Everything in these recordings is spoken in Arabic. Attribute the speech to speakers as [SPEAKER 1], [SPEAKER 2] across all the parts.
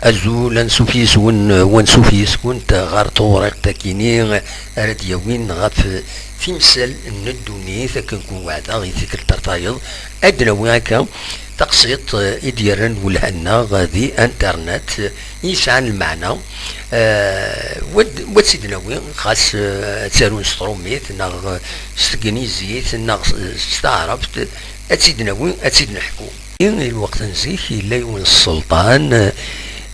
[SPEAKER 1] أزول أنسوفيس ونسوفيس كنت غار طورق تاكيني أرديوين غف في مسل الندوني ثكن وعدا غي ذكر ترطايض أدنى وياك تقسيط إديرن والهنا غادي انترنت يسعن المعنى ود سيدنا وين خاص تسالون ستروميت ناغ ستكنيزيت ناغ استعرفت أتسيدنا وين أتسيدنا حكو الوقت نزيك إلا يون السلطان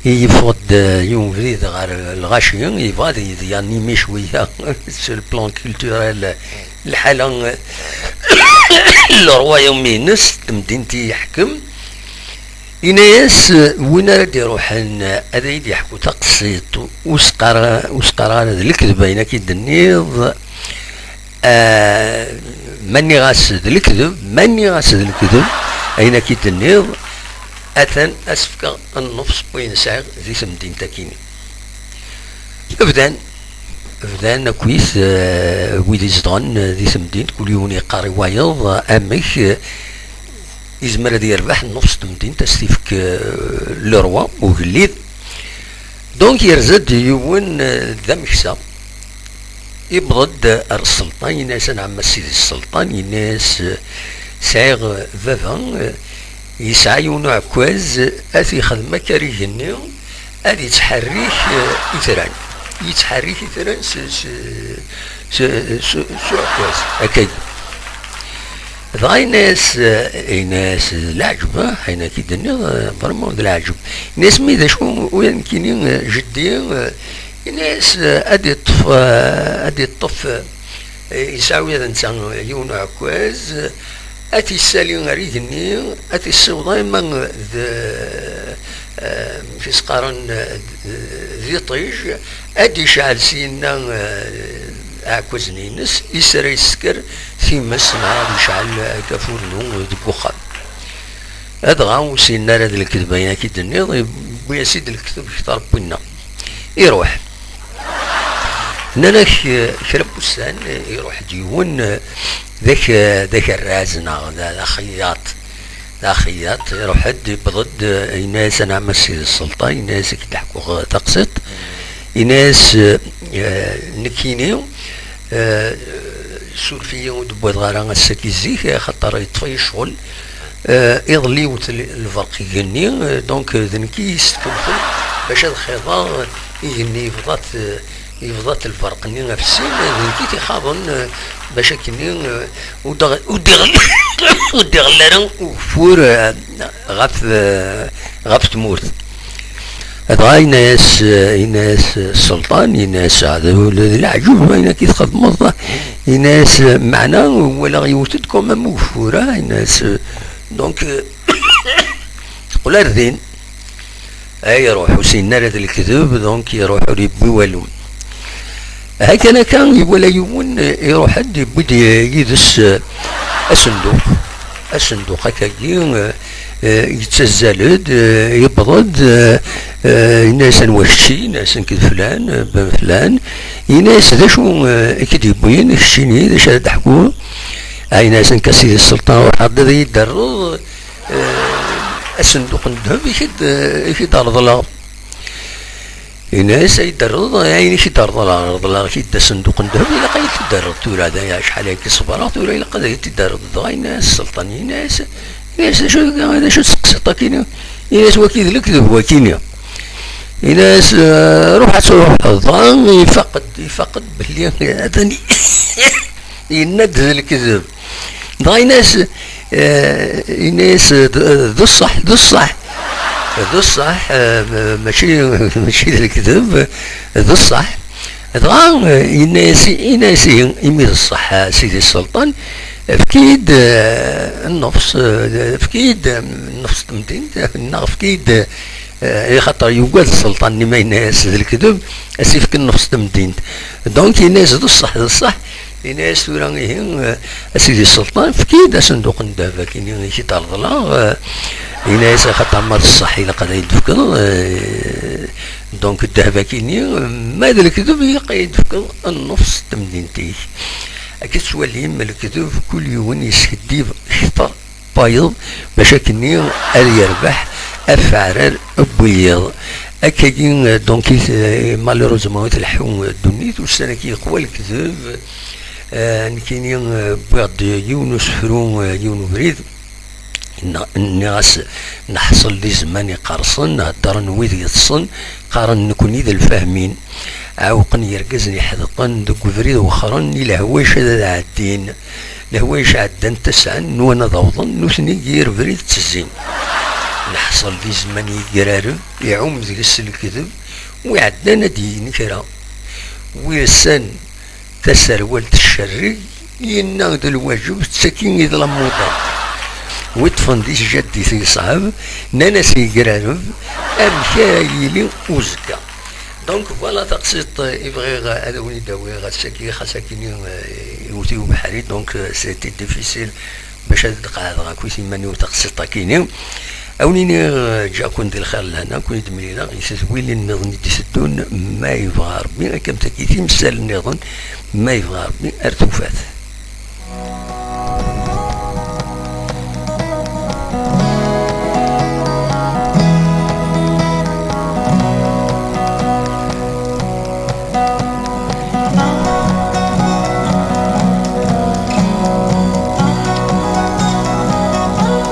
[SPEAKER 1] يفقد يوم فريد غير الغاشيين يفادي يعني مي شويه سو البلان كولتورال الحاله الروايوم مينس مدينتي يحكم يناس وين راه يروح هذا يحكوا تقسيط وسقرا هذا الكذب اين كيد النيض ماني غاسد الكذب اين كيد النيض أثن أسفك النفس وين ساغ ذي سمدين تاكيني أبدان كويس ويدي زدان ذي سمدين كل يوم يقاري وايض أمك يزمر ذي يربح النفس تمدين تستيفك لروا وغليد دونك يرزد يون ذا مكسا يبضد السلطان يناس نعم السيد السلطان يناس ساغ فافان يسعى يونع كواز أثي خدمة كاريجني أدي يتحريك إثران سو كواز أكيد ضاي ناس العجبة حين كيدني فرمون العجب ناس ميدا شو وين كيني جدي ناس أدي الطف يسعى هذا نسان يونع كواز أتي السالين غريدني أتي السوضاي من في سقارن ذي طيج أدي شعل سينا أعكوزنينس يسرى يسكر في مسمع بشعل كفورنو دبوخا هذا غاو سينا هذا الكذبين أكيد النيض بويا سيد الكتب يختار بونا يروح نانا شرب بستان يروح ديون ذاك الرازنا ذا خياط يروح حد بضد ناس نعم السيد السلطان ناس كيضحكوا تقسط ناس نكينيو سولفية ودبوات غارة السكيزي خاطر يطفي شغل يضلي الفرق يغني دونك ذنكي يستكمل باش هاد الخيطة يغني يفضات الفرق ني في السن ذنكي تيخاضن باش كني ودغلرن وفور غف تموت هذا ناس السلطان ناس هذا العجوب بين كي تخدم ناس معنا ولا غيوتدكم موفوره ناس دونك قول الدين اي يروحوا سينا هذا الكذب دونك يروحوا يبوالو هكذا كان ولا يوم يروح حد يبدي يدس الصندوق هكا يتسزلد يبرد ناس وحشي ناس كذا فلان بن فلان ناس ذا شو كيديبوين الشيني ذا شاد حكوا اي ناس كسيد السلطان وحد ذا يدرض الصندوق الذهب يشد على ظلام الناس يدرض يعني شي درض لا شي صندوق الذهب الى قايل تدرض تورا هذا شحال هيك صبرا تورا الى قايل تدرض الناس السلطانيين ناس شو سقسطه كاين ناس وكيد الكذب وكينيا ناس روح الظن يفقد باللي هذا يند الكذب ضاي ناس ذو الصح ماشي الكذب ذو الصح ضاع يناس يميز الصح سيدي السلطان فكيد النفس تمدين فكيد خاطر يوجد السلطان ما يناس الكذب اسيفك النفس تمدين دونك يناس ذو الصح الناس تورانيهم سيدي السلطان فكيد صندوق الذهب كاين شي طرطله الناس خاطر ما الصحي لقد يدفكر دونك الذهب كاين ماذا الكذب يلقى يدفكر النفس تمدينتي كتولي من الكذب كل يوم يسدي خطر بايض باش كني يربح افعرر ابويض أكاين دونك مالوروزمون تلحو الدنيت والسنة كي يقوى الكذب نكيني بغض يونس فرو يونو بريد الناس نحصل لي زمان يقرصن هدر نويد يتصن قارن نكون إذا الفاهمين عاوقن يركزني حذقن دوك فريد وخرن إلى هوايش هذا عدين الهوايش عدان تسعن وانا ضوضن نوثني ير فريد تزين نحصل لي زمان يقرارب يعوم ذي الكذب ويعدانا دين كرا ويسان تسروال الشري يناغد الواجب تسكين إذا لموضة ويطفن ديش جدي في صعب نانا سيقرارب أمكايلي وزكا دونك فوالا تقسيط يبغي هذا وني داوي غاساكي خاساكيني يوتيو بحري دونك سيتي ديفيسيل باش هاد القاعدة غاكويسي ماني وتقسيطا كيني أونيني جا كون ديال الخير لهنا كون يدملينا يسوي لي النظن يدسدون ما يبغى ربي كم تكيتي مسال النظن ما يبغى ربي ارتوفات